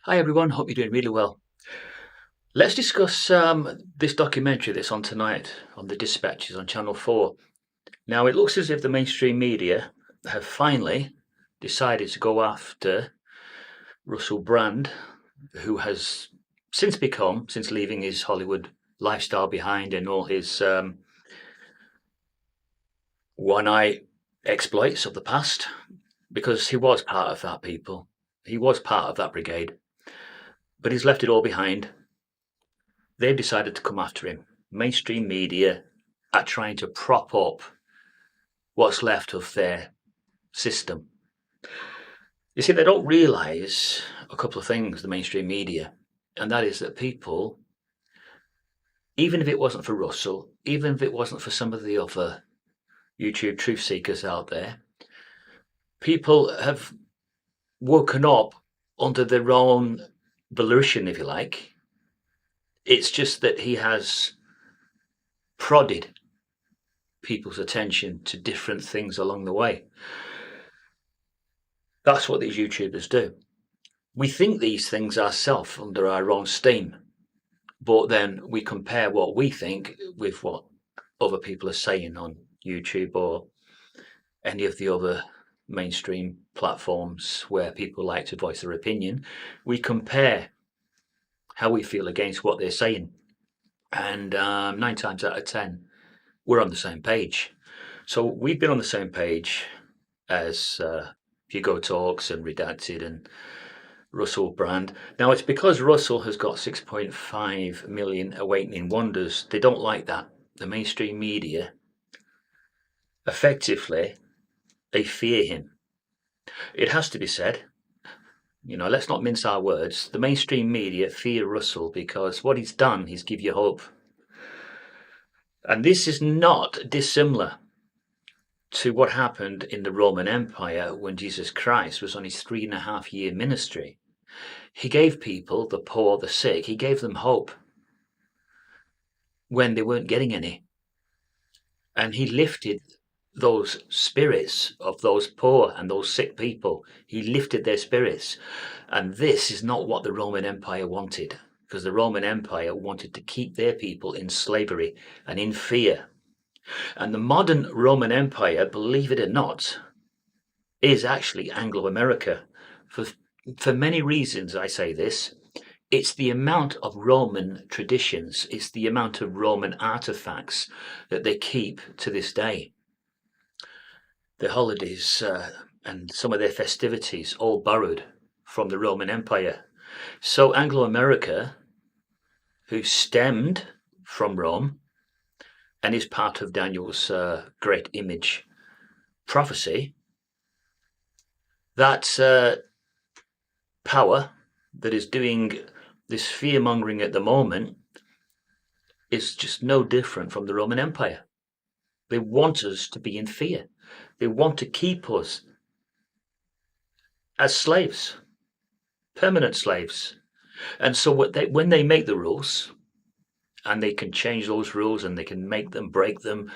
Hi everyone, hope you're doing really well. Let's discuss this documentary that's on tonight on the Dispatches on Channel 4. Now, it looks as if the mainstream media have finally decided to go after Russell Brand, who has since leaving his Hollywood lifestyle behind and all his one eye exploits of the past, because he was part of that people. He was part of that brigade, but he's left it all behind. They've decided to come after him. Mainstream media are trying to prop up what's left of their system. You see, they don't realise a couple of things, the mainstream media, and that is that people, even if it wasn't for Russell, even if it wasn't for some of the other YouTube truth seekers out there, people have woken up under their own volition, if you like. It's just that he has prodded people's attention to different things along the way. That's what these YouTubers do. We think these things ourselves under our own steam, but then we compare what we think with what other people are saying on YouTube or any of the other mainstream platforms where people like to voice their opinion. We compare how we feel against what they're saying. And 9 times out of 10, we're on the same page. So we've been on the same page as Hugo Talks and Redacted and Russell Brand. Now, it's because Russell has got 6.5 million awakening wonders. They don't like that. The mainstream media, effectively, they fear him. It has to be said, let's not mince our words. The mainstream media fear Russell because what he's done is give you hope. And this is not dissimilar to what happened in the Roman Empire when Jesus Christ was on his 3.5 year ministry. He gave people, the poor, the sick, he gave them hope when they weren't getting any. And he lifted those spirits of those poor and those sick people. He lifted their spirits. And this is not what the Roman Empire wanted, because the Roman Empire wanted to keep their people in slavery and in fear. And the modern Roman Empire, believe it or not, is actually Anglo-America. For many reasons, I say this. It's the amount of Roman traditions, it's the amount of Roman artifacts that they keep to this day. Their holidays and some of their festivities all borrowed from the Roman Empire. So Anglo-America, who stemmed from Rome and is part of Daniel's great image prophecy, that power that is doing this fear-mongering at the moment is just no different from the Roman Empire. They want us to be in fear. They want to keep us as slaves, permanent slaves. And so when they make the rules, and they can change those rules and they can make them, break them,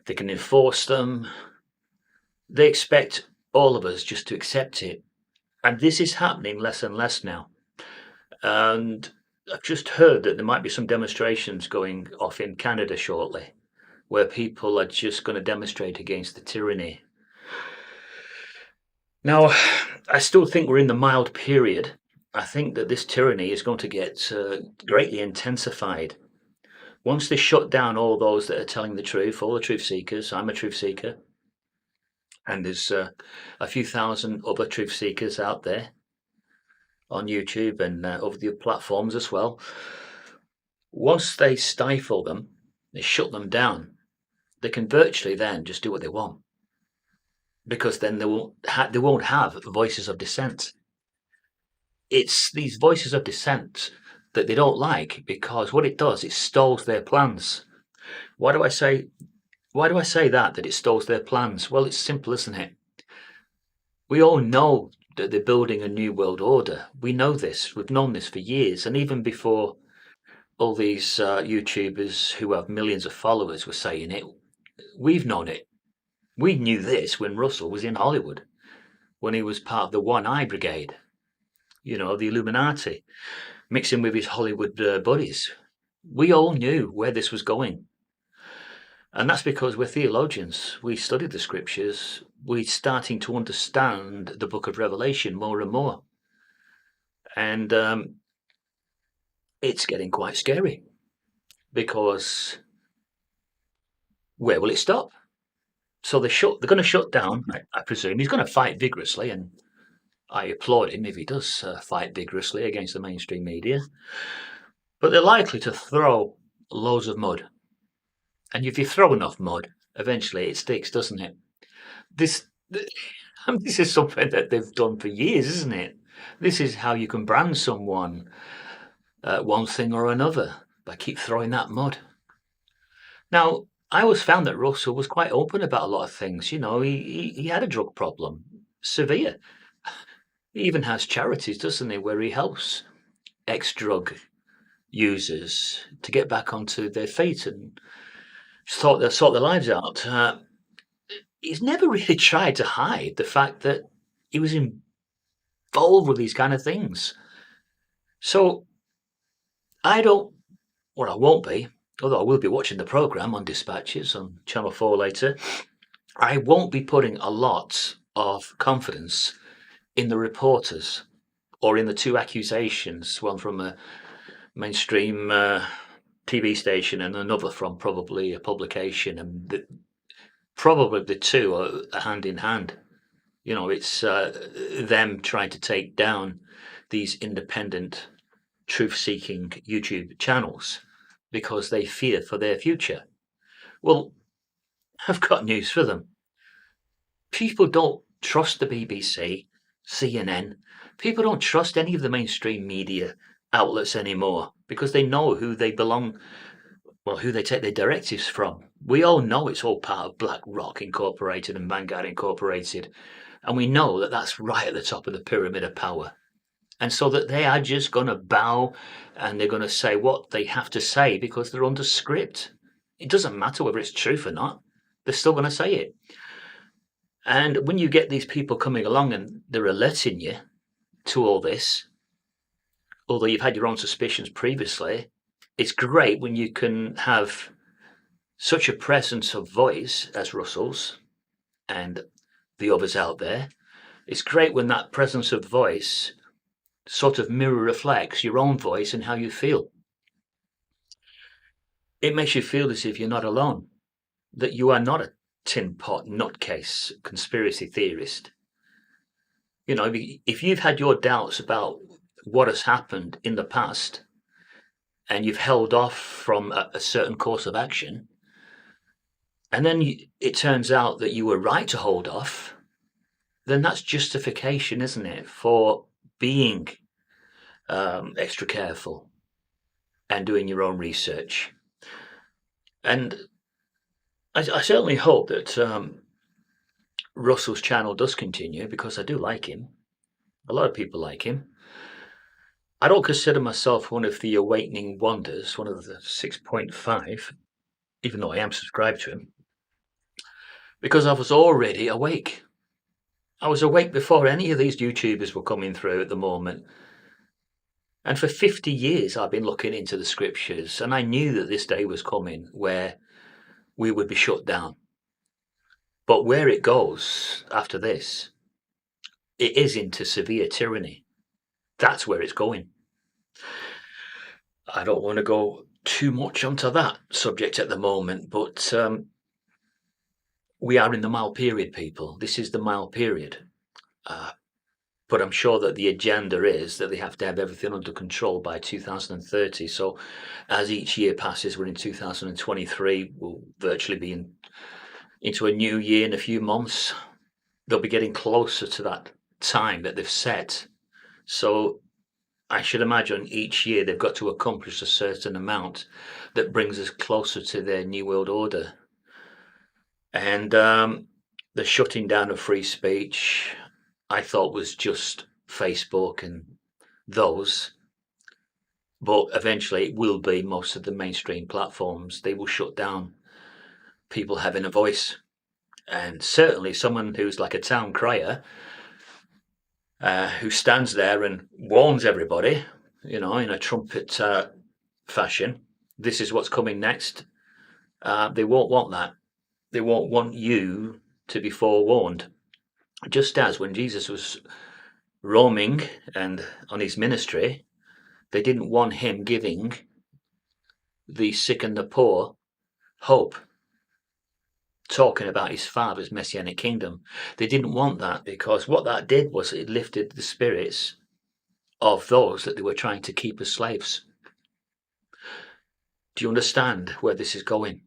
they can enforce them, they expect all of us just to accept it. And this is happening less and less now. And I've just heard that there might be some demonstrations going off in Canada shortly, where people are just going to demonstrate against the tyranny. Now, I still think we're in the mild period. I think that this tyranny is going to get greatly intensified. Once they shut down all those that are telling the truth, all the truth seekers, I'm a truth seeker, and there's a few thousand other truth seekers out there on YouTube and over the platforms as well. Once they stifle them, they shut them down, they can virtually then just do what they want, because then they won't have voices of dissent. It's these voices of dissent that they don't like, because what it does, it stalls their plans. Why do I say that it stalls their plans? Well, it's simple, isn't it? We all know that they're building a new world order. We know this. We've known this for years. And even before all these YouTubers who have millions of followers were saying it, we've known it. We knew this when Russell was in Hollywood, when he was part of the One Eye Brigade. the Illuminati, mixing with his Hollywood buddies. We all knew where this was going. And that's because we're theologians. We studied the scriptures. We're starting to understand the book of Revelation more and more. And it's getting quite scary, because where will it stop? So they're going to shut down, I presume. He's going to fight vigorously, and I applaud him if he does fight vigorously against the mainstream media. But they're likely to throw loads of mud. And if you throw enough mud, eventually it sticks, doesn't it? This is something that they've done for years, isn't it? This is how you can brand someone one thing or another, by keep throwing that mud. Now, I always found that Russell was quite open about a lot of things. He had a drug problem, severe. He even has charities, doesn't he, where he helps ex-drug users to get back onto their feet and sort their lives out. He's never really tried to hide the fact that he was involved with these kind of things. So I won't be, although I will be watching the programme on Dispatches on Channel 4 later. I won't be putting a lot of confidence in the reporters or in the two accusations, one from a mainstream TV station and another from probably a publication, and probably the two are hand in hand. It's them trying to take down these independent, truth-seeking YouTube channels because they fear for their future. Well, I've got news for them. People don't trust the BBC, CNN. People don't trust any of the mainstream media outlets anymore because they know who they belong, who they take their directives from. We all know it's all part of BlackRock Incorporated and Vanguard Incorporated, and we know that that's right at the top of the pyramid of power. And so that they are just going to bow, and they're going to say what they have to say because they're under script. It doesn't matter whether it's truth or not. They're still going to say it. And when you get these people coming along and they're alerting you to all this, although you've had your own suspicions previously, it's great when you can have such a presence of voice as Russell's and the others out there. It's great when that presence of voice sort of mirror reflects your own voice and how you feel. It makes you feel as if you're not alone, that you are not a tin pot nutcase conspiracy theorist. If you've had your doubts about what has happened in the past and you've held off from a certain course of action, and then it turns out that you were right to hold off, then that's justification, isn't it, for being extra careful and doing your own research. And I certainly hope that Russell's channel does continue, because I do like him. A lot of people like him. I don't consider myself one of the awakening wonders, one of the 6.5, even though I am subscribed to him, because I was already awake. I was awake before any of these YouTubers were coming through at the moment. And for 50 years, I've been looking into the scriptures, and I knew that this day was coming where we would be shut down. But where it goes after this, it is into severe tyranny. That's where it's going. I don't want to go too much onto that subject at the moment, but we are in the mild period, people. This is the mild period. But I'm sure that the agenda is that they have to have everything under control by 2030. So as each year passes, we're in 2023, we'll virtually be into a new year in a few months. They'll be getting closer to that time that they've set. So I should imagine each year they've got to accomplish a certain amount that brings us closer to their New World Order. And the shutting down of free speech, I thought, was just Facebook and those. But eventually it will be most of the mainstream platforms. They will shut down people having a voice. And certainly someone who's like a town crier who stands there and warns everybody, in a trumpet fashion, this is what's coming next. They won't want that. They won't want you to be forewarned. Just as when Jesus was roaming and on his ministry, they didn't want him giving the sick and the poor hope, talking about his Father's messianic kingdom. They didn't want that, because what that did was it lifted the spirits of those that they were trying to keep as slaves. Do you understand where this is going?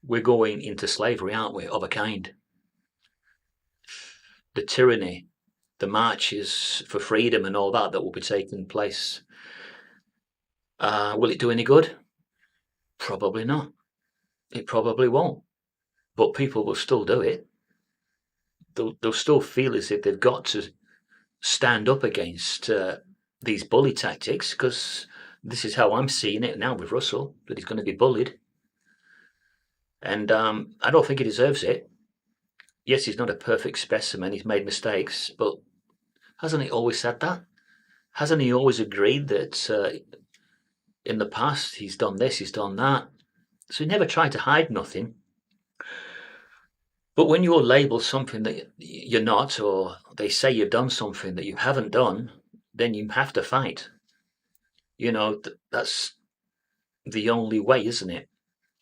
We're going into slavery, aren't we, of a kind? The tyranny, the marches for freedom and all that will be taking place. Will it do any good? Probably not. It probably won't. But people will still do it. They'll still feel as if they've got to stand up against these bully tactics, because this is how I'm seeing it now with Russell, that he's going to be bullied. And I don't think he deserves it. Yes, he's not a perfect specimen. He's made mistakes, but hasn't he always said that? Hasn't he always agreed that in the past he's done this, he's done that? So he never tried to hide nothing. But when you're labelled something that you're not, or they say you've done something that you haven't done, then you have to fight. That's the only way, isn't it?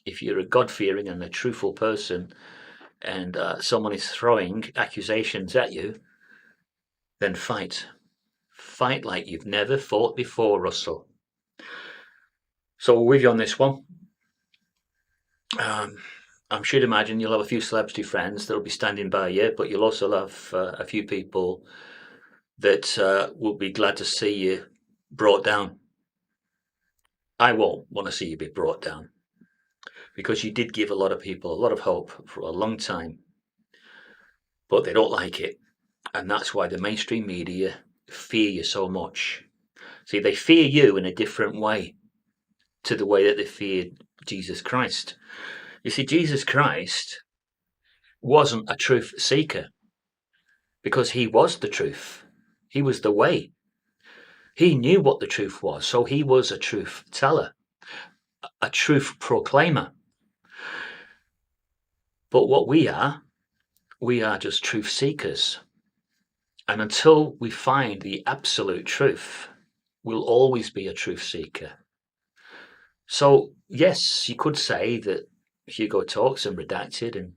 If you're a God-fearing and a truthful person, and someone is throwing accusations at you, then fight. Fight like you've never fought before, Russell. So we're with you on this one. I should imagine you'll have a few celebrity friends that'll be standing by you, but you'll also have a few people that will be glad to see you brought down. I won't want to see you be brought down, because you did give a lot of people a lot of hope for a long time, but they don't like it. And that's why the mainstream media fear you so much. See, they fear you in a different way to the way that they feared Jesus Christ. You see, Jesus Christ wasn't a truth seeker, because he was the truth. He was the way. He knew what the truth was, so he was a truth teller, a truth proclaimer. But what we are just truth seekers. And until we find the absolute truth, we'll always be a truth seeker. So, yes, you could say that Hugo Talks and Redacted and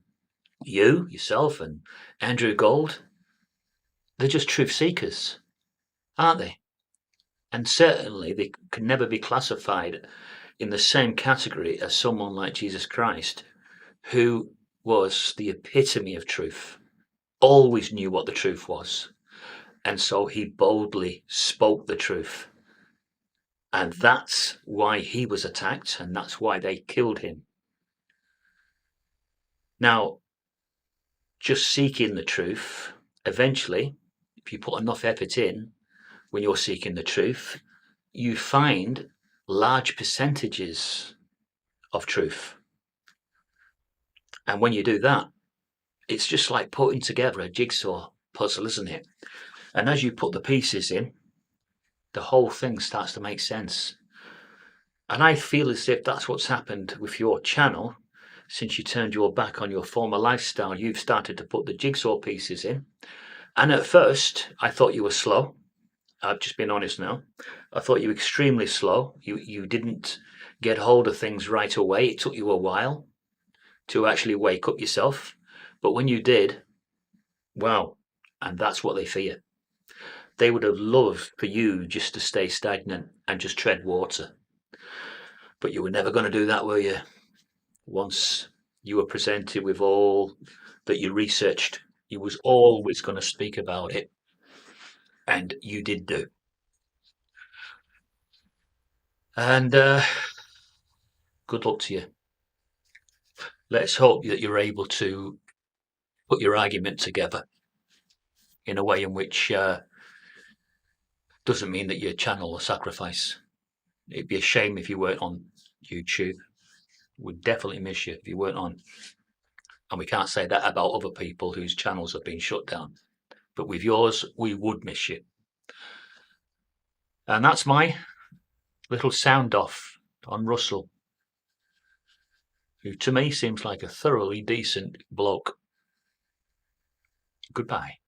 you, yourself, and Andrew Gold, they're just truth seekers, aren't they? And certainly they can never be classified in the same category as someone like Jesus Christ, who was the epitome of truth, always knew what the truth was. And so he boldly spoke the truth. And that's why he was attacked, and that's why they killed him. Now, just seeking the truth, eventually, if you put enough effort in, when you're seeking the truth, you find large percentages of truth. And when you do that, it's just like putting together a jigsaw puzzle, isn't it? And as you put the pieces in, the whole thing starts to make sense. And I feel as if that's what's happened with your channel. Since you turned your back on your former lifestyle, you've started to put the jigsaw pieces in. And at first, I thought you were slow. I've just been honest now. I thought you were extremely slow. You didn't get hold of things right away. It took you a while to actually wake up yourself. But when you did, wow, and that's what they fear. They would have loved for you just to stay stagnant and just tread water. But you were never going to do that, were you? Once you were presented with all that you researched, you was always going to speak about it. And you did do. And good luck to you. Let's hope that you're able to put your argument together in a way in which doesn't mean that your channel will sacrifice. It'd be a shame if you weren't on YouTube. We'd definitely miss you if you weren't on. And we can't say that about other people whose channels have been shut down. but with yours, we would miss you. And that's my little sound off on Russell, who to me seems like a thoroughly decent bloke. Goodbye.